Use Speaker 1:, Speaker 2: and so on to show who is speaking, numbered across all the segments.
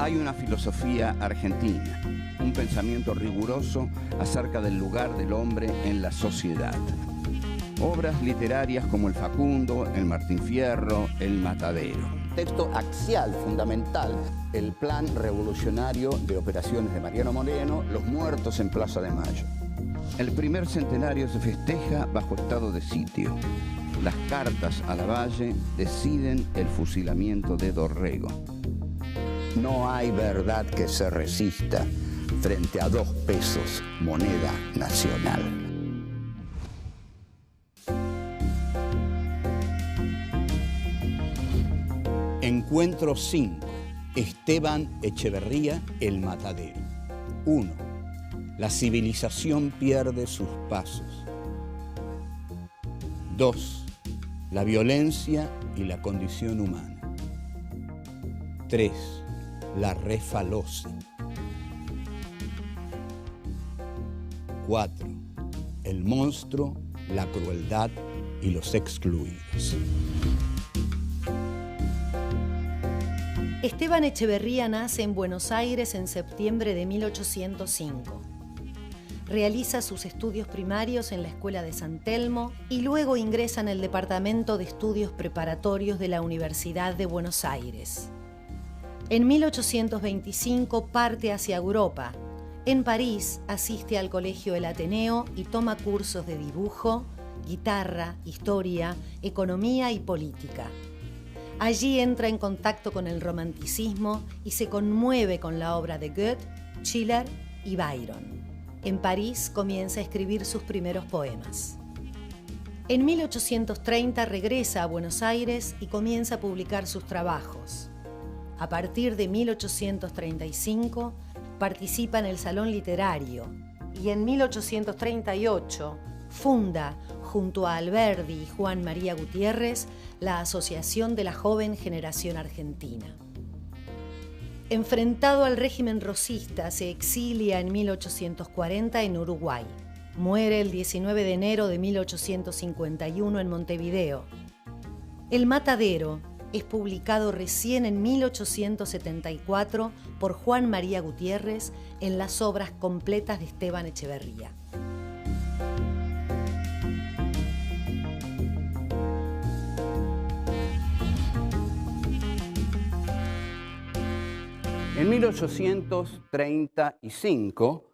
Speaker 1: Hay una filosofía argentina, un pensamiento riguroso acerca del lugar del hombre en la sociedad. Obras literarias como El Facundo, El Martín Fierro, El Matadero. Texto axial, fundamental, el plan revolucionario de operaciones de Mariano Moreno, Los muertos en Plaza de Mayo. El primer centenario se festeja bajo estado de sitio. Las cartas a Lavalle deciden el fusilamiento de Dorrego. No hay verdad que se resista frente a 2 pesos, moneda nacional. Encuentro 5. Esteban Echeverría, El Matadero. 1. La civilización pierde sus pasos. 2. La violencia y la condición humana. 3. La refaloce. 4. El monstruo, la crueldad y los excluidos.
Speaker 2: Esteban Echeverría nace en Buenos Aires en septiembre de 1805. Realiza sus estudios primarios en la Escuela de San Telmo y luego ingresa en el Departamento de Estudios Preparatorios de la Universidad de Buenos Aires. En 1825 parte hacia Europa. En París asiste al Colegio El Ateneo y toma cursos de dibujo, guitarra, historia, economía y política. Allí entra en contacto con el romanticismo y se conmueve con la obra de Goethe, Schiller y Byron. En París comienza a escribir sus primeros poemas. En 1830 regresa a Buenos Aires y comienza a publicar sus trabajos. A partir de 1835 participa en el Salón Literario y en 1838 funda, junto a Alberdi y Juan María Gutiérrez, la Asociación de la Joven Generación Argentina. Enfrentado al régimen rosista, se exilia en 1840 en Uruguay. Muere el 19 de enero de 1851 en Montevideo. El Matadero es publicado recién en 1874 por Juan María Gutiérrez en las obras completas de Esteban Echeverría.
Speaker 1: En 1835,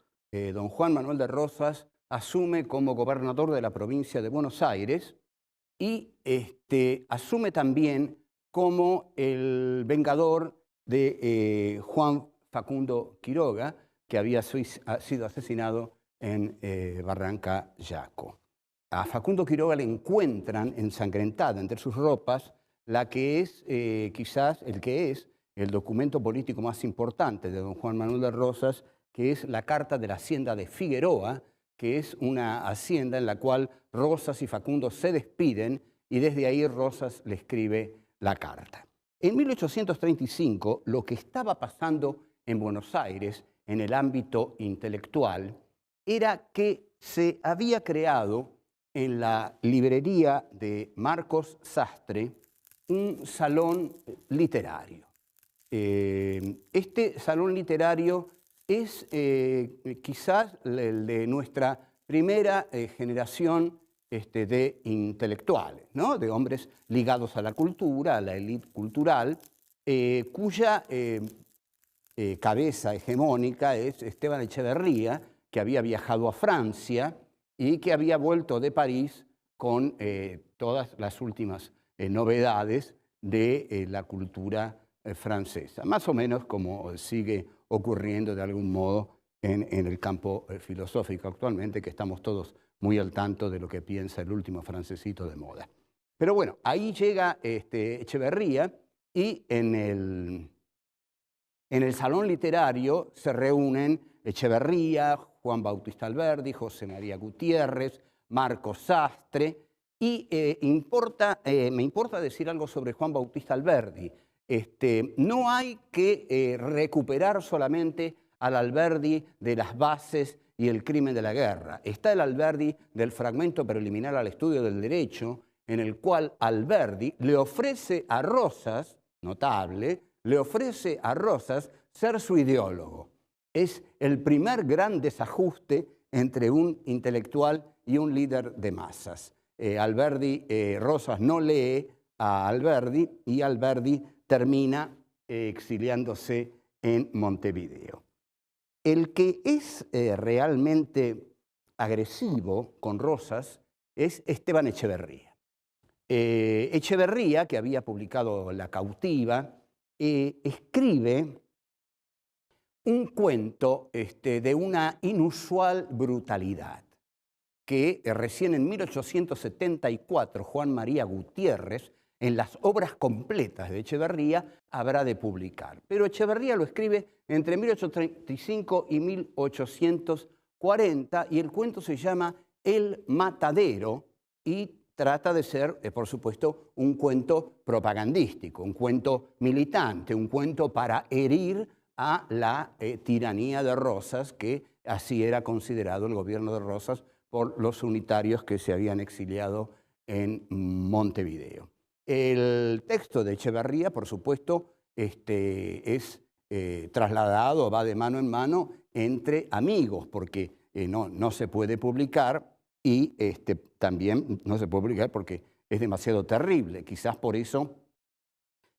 Speaker 1: don Juan Manuel de Rosas asume como gobernador de la provincia de Buenos Aires y asume también como el vengador de Juan Facundo Quiroga, que había sido asesinado en Barranca Yaco. A Facundo Quiroga le encuentran ensangrentada entre sus ropas la que es quizás el documento político más importante de don Juan Manuel de Rosas, que es la Carta de la Hacienda de Figueroa, que es una hacienda en la cual Rosas y Facundo se despiden y desde ahí Rosas le escribe la carta. En 1835, lo que estaba pasando en Buenos Aires en el ámbito intelectual era que se había creado en la librería de Marcos Sastre un salón literario. Este salón literario es quizás el de nuestra primera generación de intelectuales, ¿no? De hombres ligados a la cultura, a la élite cultural, cuya cabeza hegemónica es Esteban Echeverría, que había viajado a Francia y que había vuelto de París con todas las últimas novedades de la cultura francesa, más o menos como sigue ocurriendo de algún modo en el campo filosófico actualmente, que estamos todos muy al tanto de lo que piensa el último francesito de moda. Pero bueno, ahí llega Echeverría y en el salón literario se reúnen Echeverría, Juan Bautista Alberdi, José María Gutiérrez, Marcos Sastre, y me importa decir algo sobre Juan Bautista Alberdi. No hay que recuperar solamente al Alberdi de las bases y el crimen de la guerra. Está el Alberdi del fragmento preliminar al estudio del derecho, en el cual Alberdi le ofrece a Rosas, notable, le ofrece a Rosas ser su ideólogo. Es el primer gran desajuste entre un intelectual y un líder de masas. Rosas no lee a Alberdi y Alberdi termina exiliándose en Montevideo. El que es realmente agresivo con Rosas es Esteban Echeverría. Echeverría, que había publicado La cautiva, escribe un cuento de una inusual brutalidad que recién en 1874 Juan María Gutiérrez, en las obras completas de Echeverría, habrá de publicar. Pero Echeverría lo escribe entre 1835 y 1840 y el cuento se llama El Matadero y trata de ser, por supuesto, un cuento propagandístico, un cuento militante, un cuento para herir a la tiranía de Rosas, que así era considerado el gobierno de Rosas por los unitarios que se habían exiliado en Montevideo. El texto de Echeverría, por supuesto, es trasladado, va de mano en mano entre amigos, porque no se puede publicar y también no se puede publicar porque es demasiado terrible. Quizás por eso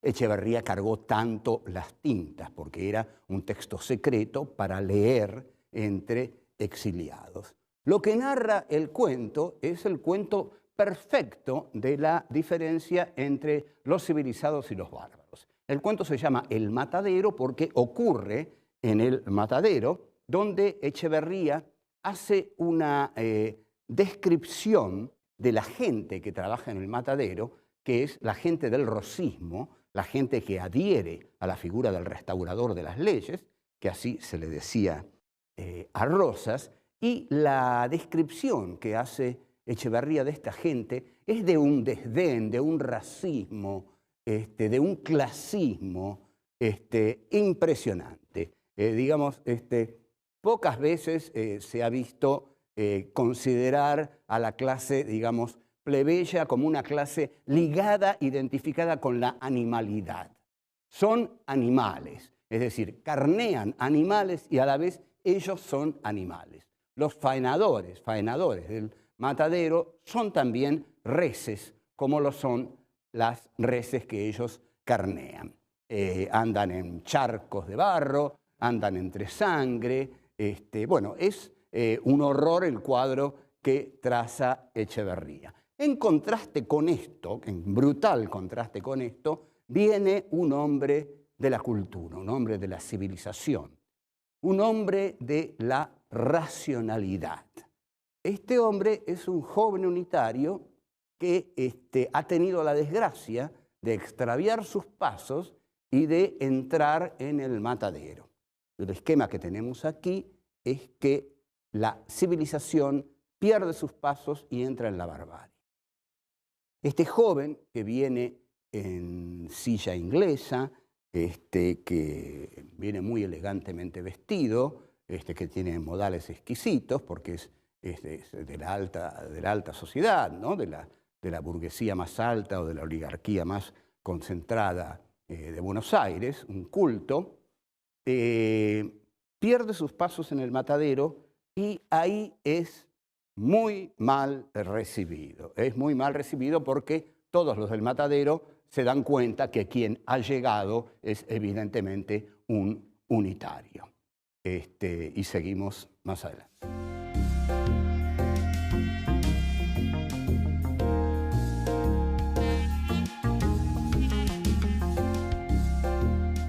Speaker 1: Echeverría cargó tanto las tintas, porque era un texto secreto para leer entre exiliados. Lo que narra el cuento es el cuento perfecto de la diferencia entre los civilizados y los bárbaros. El cuento se llama El Matadero porque ocurre en el matadero, donde Echeverría hace una descripción de la gente que trabaja en el matadero, que es la gente del rosismo, la gente que adhiere a la figura del restaurador de las leyes, que así se le decía a Rosas, y la descripción que hace Echeverría de esta gente es de un desdén, de un racismo, de un clasismo impresionante. Digamos, pocas veces se ha visto considerar a la clase, digamos, plebeya como una clase ligada, identificada con la animalidad. Son animales, es decir, carnean animales y a la vez ellos son animales. Los faenadores del matadero son también reses, como lo son las reses que ellos carnean. Andan en charcos de barro, andan entre sangre. Bueno, es un horror el cuadro que traza Echeverría. En contraste con esto, en brutal contraste con esto, viene un hombre de la cultura, un hombre de la civilización, un hombre de la racionalidad. Este hombre es un joven unitario que ha tenido la desgracia de extraviar sus pasos y de entrar en el matadero. El esquema que tenemos aquí es que la civilización pierde sus pasos y entra en la barbarie. Este joven que viene en silla inglesa, que viene muy elegantemente vestido, que tiene modales exquisitos porque es de la alta sociedad, ¿no? de la burguesía más alta o de la oligarquía más concentrada de Buenos Aires, un culto, pierde sus pasos en el matadero y ahí es muy mal recibido. Es muy mal recibido porque todos los del matadero se dan cuenta que quien ha llegado es evidentemente un unitario. Y seguimos más adelante.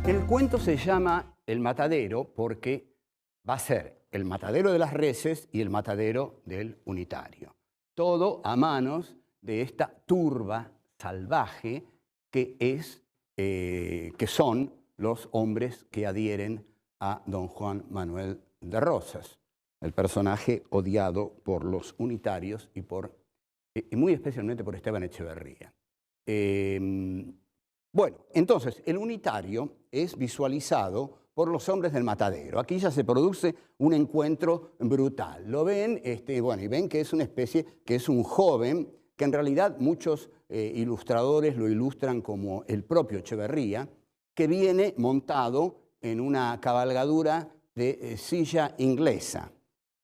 Speaker 1: El cuento se llama El Matadero porque va a ser el matadero de las reses y el matadero del unitario. Todo a manos de esta turba salvaje que son los hombres que adhieren a don Juan Manuel de Rosas, el personaje odiado por los unitarios y muy especialmente por Esteban Echeverría. Bueno, entonces el unitario es visualizado por los hombres del matadero. Aquí ya se produce un encuentro brutal. Lo ven, bueno, y ven que es una especie, que es un joven, que en realidad muchos ilustradores lo ilustran como el propio Echeverría, que viene montado en una cabalgadura de silla inglesa.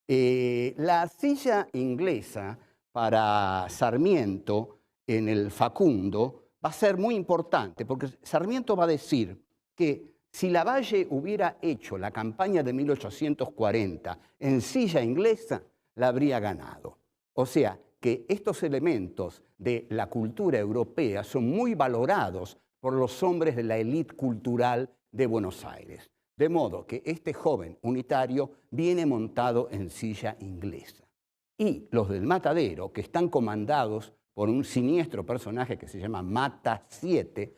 Speaker 1: La silla inglesa para Sarmiento en el Facundo va a ser muy importante, porque Sarmiento va a decir que si Lavalle hubiera hecho la campaña de 1840 en silla inglesa, la habría ganado. O sea, que estos elementos de la cultura europea son muy valorados por los hombres de la élite cultural de Buenos Aires. De modo que este joven unitario viene montado en silla inglesa. Y los del Matadero, que están comandados por un siniestro personaje que se llama Mata 7,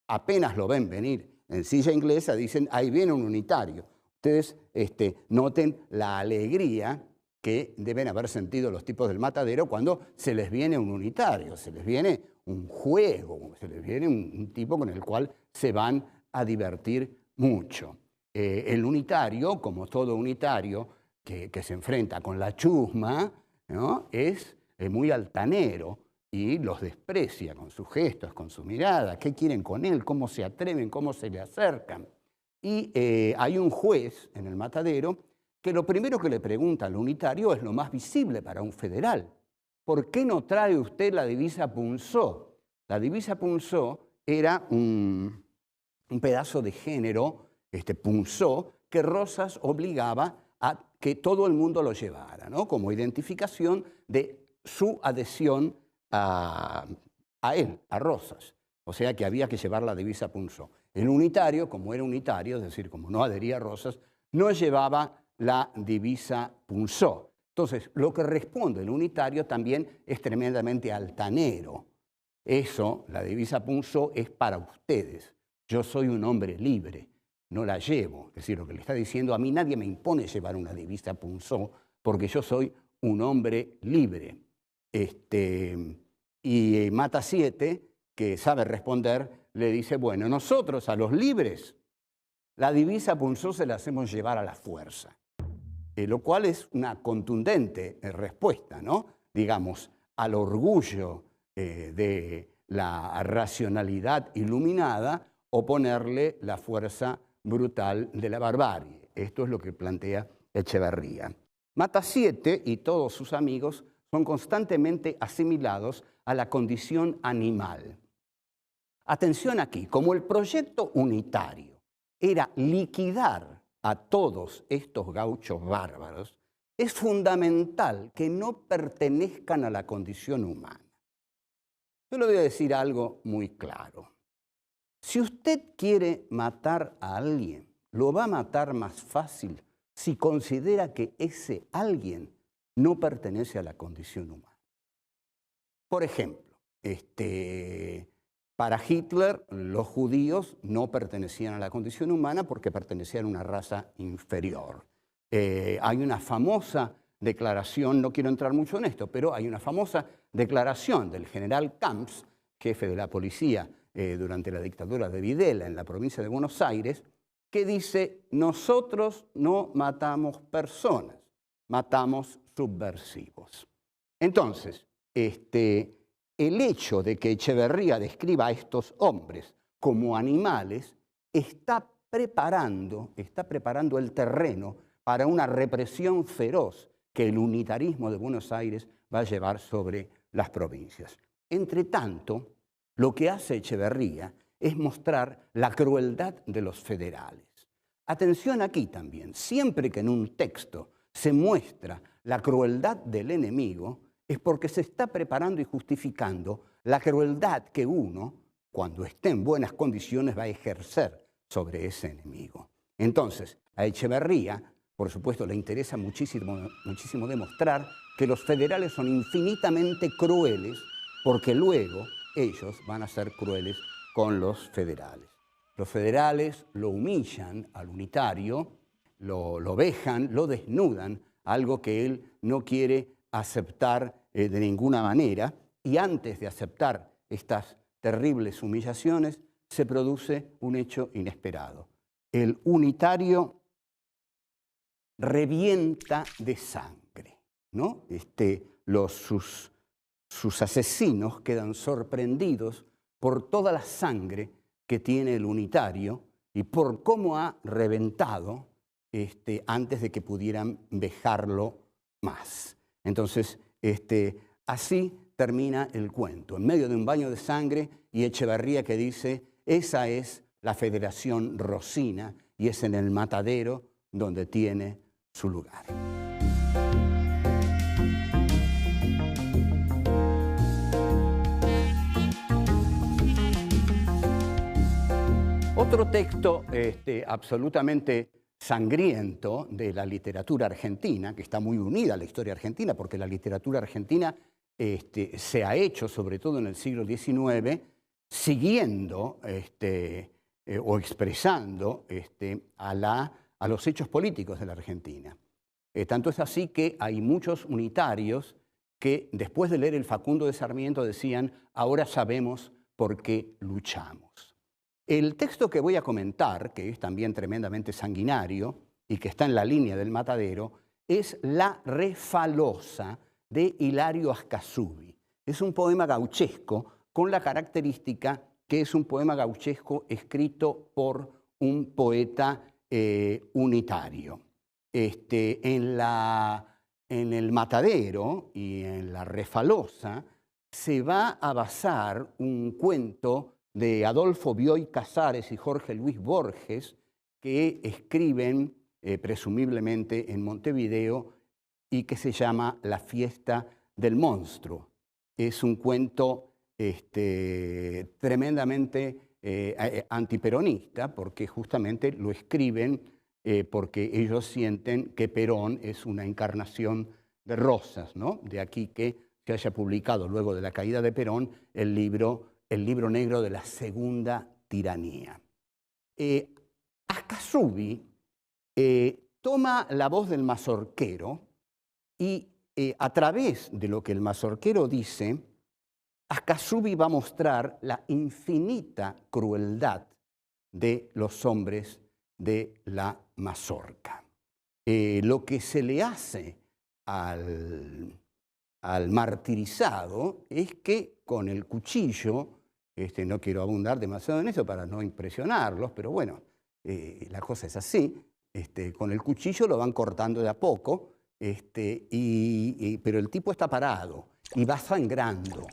Speaker 1: apenas lo ven venir en silla inglesa, dicen, ahí viene un unitario. Ustedes noten la alegría que deben haber sentido los tipos del Matadero cuando se les viene un unitario, se les viene un juego, se les viene un tipo con el cual se van a divertir mucho. El unitario, como todo unitario que se enfrenta con la chusma, ¿no?, es muy altanero y los desprecia con sus gestos, con su mirada. ¿Qué quieren con él? ¿Cómo se atreven? ¿Cómo se le acercan? Y hay un juez en el Matadero que lo primero que le pregunta al unitario es lo más visible para un federal. ¿Por qué no trae usted la divisa Punzó? La divisa Punzó era un pedazo de género, Punzó, que Rosas obligaba a que todo el mundo lo llevara, ¿no?, como identificación de su adhesión a él, a Rosas. O sea que había que llevar la divisa Punzó. El unitario, como era unitario, es decir, como no adhería a Rosas, no llevaba la divisa Punzó. Entonces, lo que responde el unitario también es tremendamente altanero. Eso, la divisa Punzó, es para ustedes. Yo soy un hombre libre, no la llevo. Es decir, lo que le está diciendo, a mí nadie me impone llevar una divisa Punzó, porque yo soy un hombre libre. Y Mata 7, que sabe responder, le dice, bueno, nosotros a los libres la divisa Punzó se la hacemos llevar a la fuerza. Lo cual es una contundente respuesta, ¿no?, digamos, al orgullo de la racionalidad iluminada, oponerle la fuerza brutal de la barbarie. Esto es lo que plantea Echeverría. Mata 7 y todos sus amigos son constantemente asimilados a la condición animal. Atención aquí, como el proyecto unitario era liquidar a todos estos gauchos bárbaros, es fundamental que no pertenezcan a la condición humana. Yo le voy a decir algo muy claro. Si usted quiere matar a alguien, lo va a matar más fácil si considera que ese alguien no pertenece a la condición humana. Por ejemplo, para Hitler los judíos no pertenecían a la condición humana porque pertenecían a una raza inferior. Hay una famosa declaración, no quiero entrar mucho en esto, pero hay una famosa declaración del general Camps, jefe de la policía durante la dictadura de Videla en la provincia de Buenos Aires, que dice, nosotros no matamos personas, matamos subversivos. Entonces, el hecho de que Echeverría describa a estos hombres como animales está preparando el terreno para una represión feroz que el unitarismo de Buenos Aires va a llevar sobre las provincias. Entre tanto, lo que hace Echeverría es mostrar la crueldad de los federales. Atención aquí también, siempre que en un texto se muestra la crueldad del enemigo, es porque se está preparando y justificando la crueldad que uno, cuando esté en buenas condiciones, va a ejercer sobre ese enemigo. Entonces, a Echeverría, por supuesto, le interesa muchísimo demostrar que los federales son infinitamente crueles, porque luego ellos van a ser crueles con los federales. Los federales lo humillan al unitario, lo vejan, lo desnudan, algo que él no quiere aceptar de ninguna manera, y antes de aceptar estas terribles humillaciones se produce un hecho inesperado. El unitario revienta de sangre, ¿no? Sus asesinos quedan sorprendidos por toda la sangre que tiene el unitario y por cómo ha reventado antes de que pudieran vejarlo más. Entonces, así termina el cuento, en medio de un baño de sangre, y Echevarría que dice, esa es la Federación Rosina y es en el matadero donde tiene su lugar. Otro texto absolutamente sangriento de la literatura argentina, que está muy unida a la historia argentina, porque la literatura argentina se ha hecho, sobre todo en el siglo XIX, siguiendo o expresando a los hechos políticos de la Argentina. Tanto es así que hay muchos unitarios que después de leer el Facundo de Sarmiento decían, ahora sabemos por qué luchamos. El texto que voy a comentar, que es también tremendamente sanguinario y que está en la línea del matadero, es La Refalosa de Hilario Ascasubi. Es un poema gauchesco con la característica que es un poema gauchesco escrito por un poeta unitario. En el matadero y en La Refalosa se va a basar un cuento de Adolfo Bioy Casares y Jorge Luis Borges, que escriben presumiblemente en Montevideo y que se llama La fiesta del monstruo. Es un cuento tremendamente antiperonista, porque justamente lo escriben porque ellos sienten que Perón es una encarnación de Rosas, ¿no? De aquí que se haya publicado luego de la caída de Perón el libro negro de la segunda tiranía. Ascasubi toma la voz del mazorquero y a través de lo que el mazorquero dice, Ascasubi va a mostrar la infinita crueldad de los hombres de la mazorca. Lo que se le hace al martirizado es que con el cuchillo, no quiero abundar demasiado en eso para no impresionarlos, pero bueno, la cosa es así, con el cuchillo lo van cortando de a poco, pero el tipo está parado y va sangrando.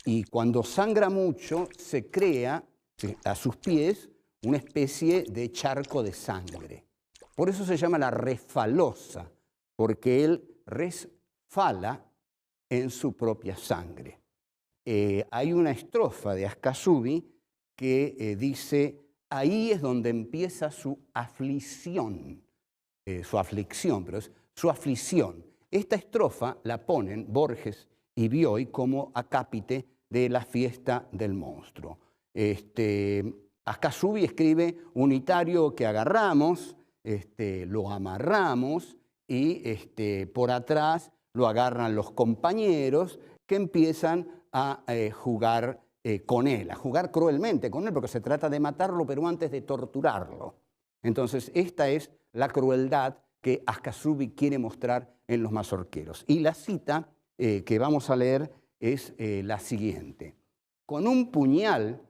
Speaker 1: Y cuando sangra mucho, se crea a sus pies una especie de charco de sangre. Por eso se llama La Refalosa, porque él resfala en su propia sangre. Hay una estrofa de Ascasubi que dice, ahí es donde empieza su aflicción, pero es su aflicción. Esta estrofa la ponen Borges y Bioy como acápite de La fiesta del monstruo. Ascasubi escribe, unitario que agarramos, lo amarramos y por atrás lo agarran los compañeros que empiezan a jugar con él, a jugar cruelmente con él, porque se trata de matarlo, pero antes de torturarlo. Entonces, esta es la crueldad que Ascasubi quiere mostrar en los mazorqueros. Y la cita que vamos a leer es la siguiente. Con un puñal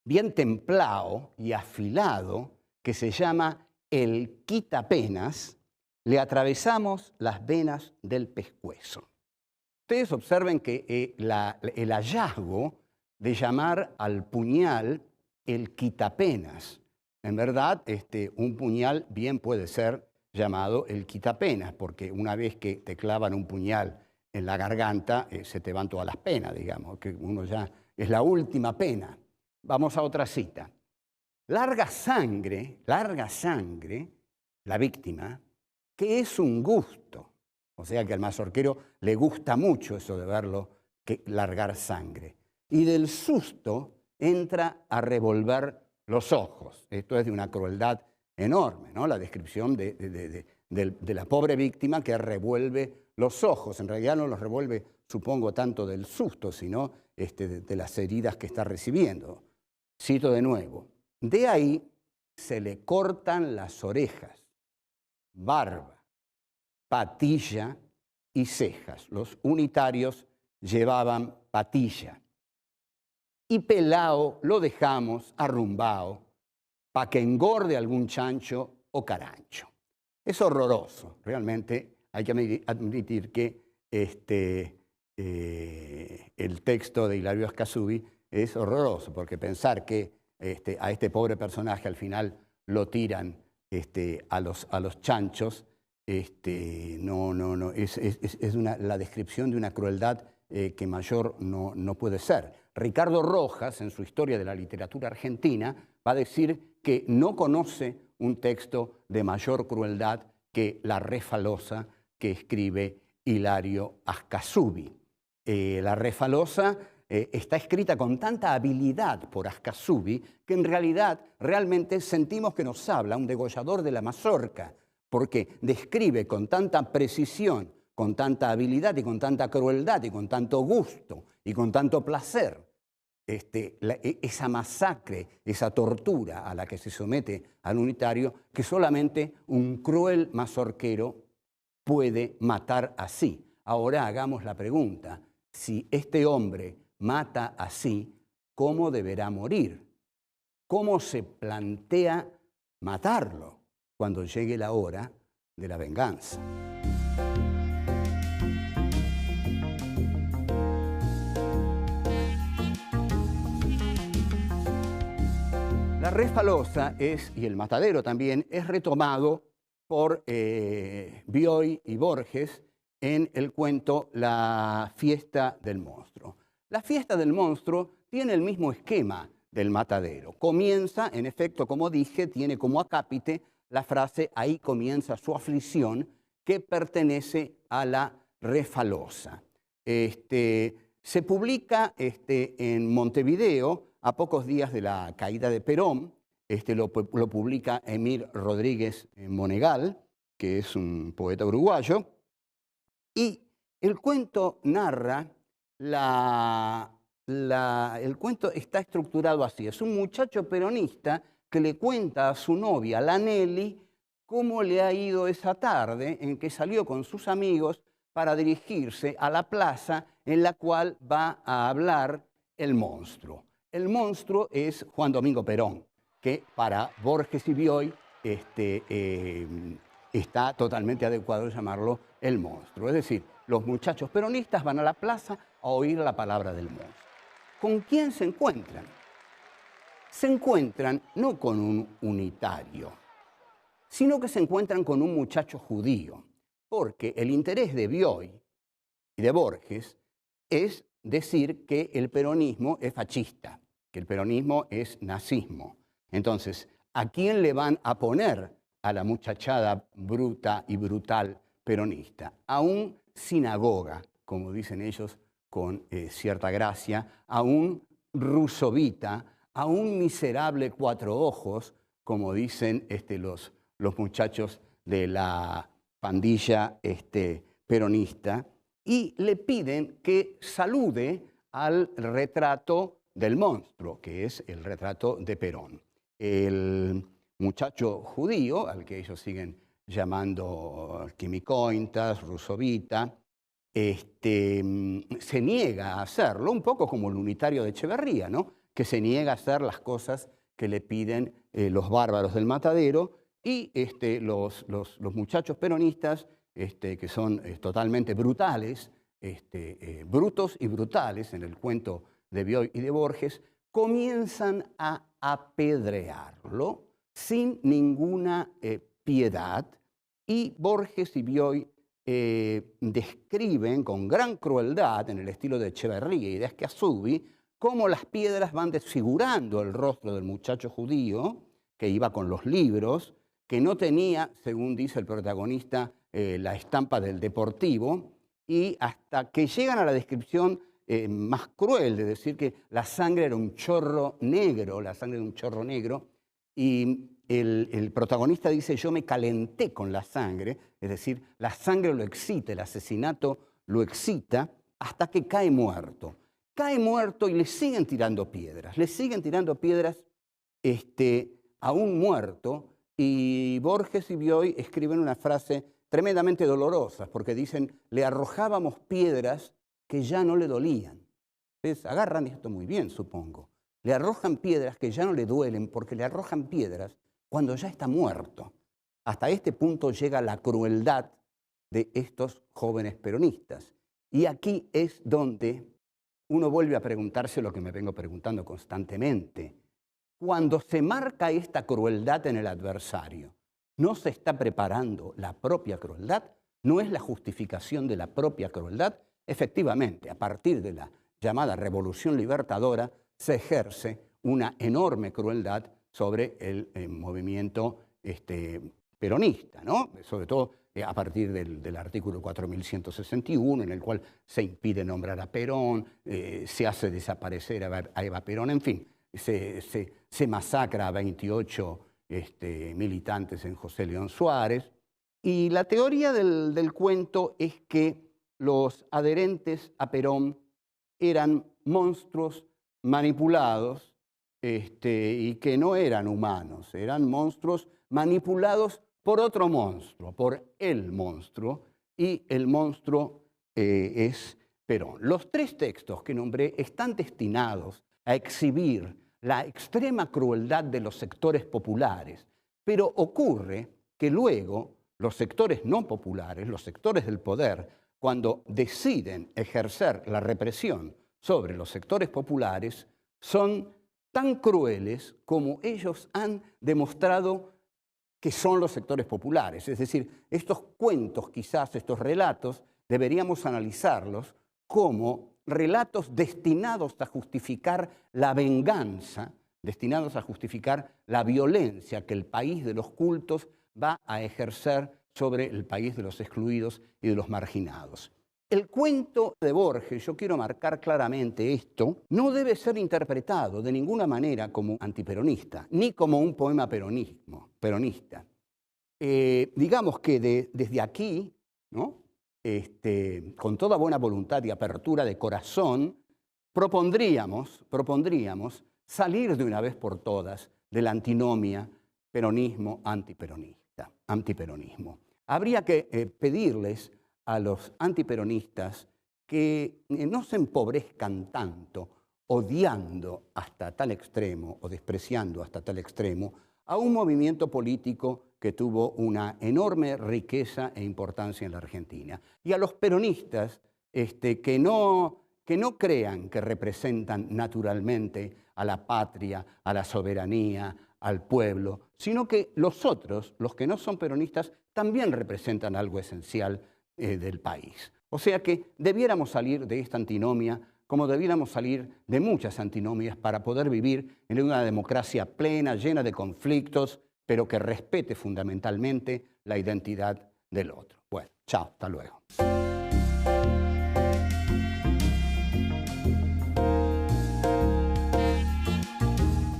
Speaker 1: bien templado y afilado, que se llama el quitapenas, le atravesamos las venas del pescuezo. Ustedes observen que el hallazgo de llamar al puñal el quitapenas, en verdad un puñal bien puede ser llamado el quitapenas, porque una vez que te clavan un puñal en la garganta, se te van todas las penas, digamos, que uno ya es la última pena. Vamos a otra cita. Larga sangre, la víctima, que es un gusto. O sea que al mazorquero le gusta mucho eso de verlo largar sangre. Y del susto entra a revolver los ojos. Esto es de una crueldad enorme, ¿no? La descripción de la pobre víctima que revuelve los ojos. En realidad no los revuelve, supongo, tanto del susto, sino de las heridas que está recibiendo. Cito de nuevo. De ahí se le cortan las orejas, barba, patilla y cejas. Los unitarios llevaban patilla. Y pelao lo dejamos arrumbao para que engorde algún chancho o carancho. Es horroroso, realmente hay que admitir que el texto de Hilario Ascasubi es horroroso, porque pensar que a este pobre personaje al final lo tiran a los chanchos, es la descripción de una crueldad que mayor no puede ser. Ricardo Rojas, en su Historia de la Literatura Argentina, va a decir que no conoce un texto de mayor crueldad que La Refalosa que escribe Hilario Ascasubi. La Refalosa está escrita con tanta habilidad por Ascasubi que en realidad realmente sentimos que nos habla un degollador de la mazorca, porque describe con tanta precisión, con tanta habilidad y con tanta crueldad y con tanto gusto y con tanto placer esa masacre, esa tortura a la que se somete al unitario, que solamente un cruel mazorquero puede matar así. Ahora hagamos la pregunta: si este hombre mata así, ¿cómo deberá morir? ¿Cómo se plantea matarlo cuando llegue la hora de la venganza? La Refalosa y el matadero también es retomado por Bioy y Borges en el cuento La fiesta del monstruo. La fiesta del monstruo tiene el mismo esquema del matadero. Comienza, en efecto, como dije, tiene como acápite la frase «ahí comienza su aflicción», que pertenece a la Refalosa. Se publica en Montevideo a pocos días de la caída de Perón. Lo publica Emil Rodríguez Monegal, que es un poeta uruguayo, y el cuento narra, el cuento está estructurado así: es un muchacho peronista que le cuenta a su novia, la Nelly, cómo le ha ido esa tarde en que salió con sus amigos para dirigirse a la plaza en la cual va a hablar el monstruo. El monstruo es Juan Domingo Perón, que para Borges y Bioy está totalmente adecuado llamarlo el monstruo. Es decir, los muchachos peronistas van a la plaza a oír la palabra del monstruo. ¿Con quién se encuentran? Se encuentran no con un unitario, sino que se encuentran con un muchacho judío, porque el interés de Bioy y de Borges es decir que el peronismo es fascista, que el peronismo es nazismo. Entonces, ¿a quién le van a poner a la muchachada bruta y brutal peronista? A un sinagoga, como dicen ellos con cierta gracia, a un rusovita, a un miserable cuatro ojos, como dicen los muchachos de la pandilla peronista, y le piden que salude al retrato del monstruo, que es el retrato de Perón. El muchacho judío, al que ellos siguen llamando Quimicointas, Rusovita, se niega a hacerlo, un poco como el unitario de Echeverría, ¿no?, que se niega a hacer las cosas que le piden los bárbaros del matadero, y los muchachos peronistas, que son totalmente brutales, brutos y brutales, en el cuento de Bioy y de Borges, comienzan a apedrearlo sin ninguna piedad, y Borges y Bioy describen con gran crueldad, en el estilo de Echeverría y de Ascasubi, cómo las piedras van desfigurando el rostro del muchacho judío, que iba con los libros, que no tenía, según dice el protagonista, la estampa del Deportivo, y hasta que llegan a la descripción más cruel de decir que la sangre era un chorro negro, la sangre de un chorro negro, y el protagonista dice: yo me calenté con la sangre, es decir, la sangre lo excita, el asesinato lo excita, hasta que cae muerto. Cae muerto y le siguen tirando piedras a un muerto, y Borges y Bioy escriben una frase tremendamente dolorosa, porque dicen: le arrojábamos piedras que ya no le dolían. Entonces, agarran esto muy bien, supongo. le arrojan piedras que ya no le duelen, porque le arrojan piedras cuando ya está muerto. Hasta este punto llega la crueldad de estos jóvenes peronistas. Y aquí es donde uno vuelve a preguntarse lo que me vengo preguntando constantemente. Cuando se marca esta crueldad en el adversario, ¿no se está preparando la propia crueldad? ¿No es la justificación de la propia crueldad? Efectivamente, a partir de la llamada Revolución Libertadora, se ejerce una enorme crueldad sobre el movimiento peronista, ¿no? Sobre todo a partir del artículo 4161, en el cual se impide nombrar a Perón, se hace desaparecer a Eva Perón, en fin, se masacra a 28 militantes en José León Suárez. Y la teoría del cuento es que los adherentes a Perón eran monstruos manipulados y que no eran humanos, eran monstruos manipulados por otro monstruo, por el monstruo, y el monstruo es Perón. Los tres textos que nombré están destinados a exhibir la extrema crueldad de los sectores populares, pero ocurre que luego los sectores no populares, los sectores del poder, cuando deciden ejercer la represión sobre los sectores populares, son tan crueles como ellos han demostrado que son los sectores populares. Es decir, estos cuentos, quizás estos relatos, deberíamos analizarlos como relatos destinados a justificar la venganza, destinados a justificar la violencia que el país de los cultos va a ejercer sobre el país de los excluidos y de los marginados. El cuento de Borges, yo quiero marcar claramente esto, no debe ser interpretado de ninguna manera como antiperonista, ni como un poema peronista. Digamos que desde aquí, ¿no? Con toda buena voluntad y apertura de corazón, propondríamos salir de una vez por todas de la antinomia peronismo-antiperonismo. Habría que pedirles a los antiperonistas que no se empobrezcan tanto odiando hasta tal extremo o despreciando hasta tal extremo a un movimiento político que tuvo una enorme riqueza e importancia en la Argentina. Y a los peronistas que no crean que representan naturalmente a la patria, a la soberanía, al pueblo, sino que los otros, los que no son peronistas, también representan algo esencial del país. O sea que debiéramos salir de esta antinomia como debiéramos salir de muchas antinomias para poder vivir en una democracia plena, llena de conflictos, pero que respete fundamentalmente la identidad del otro. Bueno, chao, hasta luego.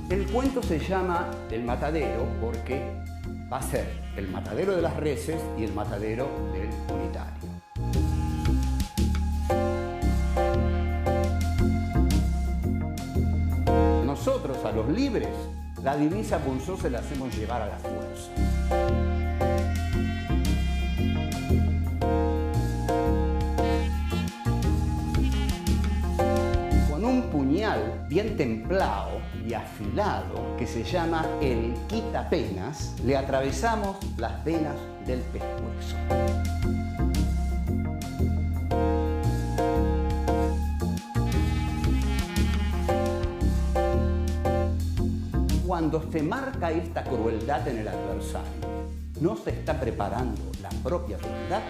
Speaker 1: El cuento se llama El Matadero porque va a ser el matadero de las reses y el matadero del unitario. Nosotros, a los libres, la divisa punzó se la hacemos llevar a la fuerza. Con un puñal bien templado y afilado que se llama el quitapenas, le atravesamos las venas del pescuezo. Cuando se marca esta crueldad en el adversario, ¿no se está preparando la propia crueldad?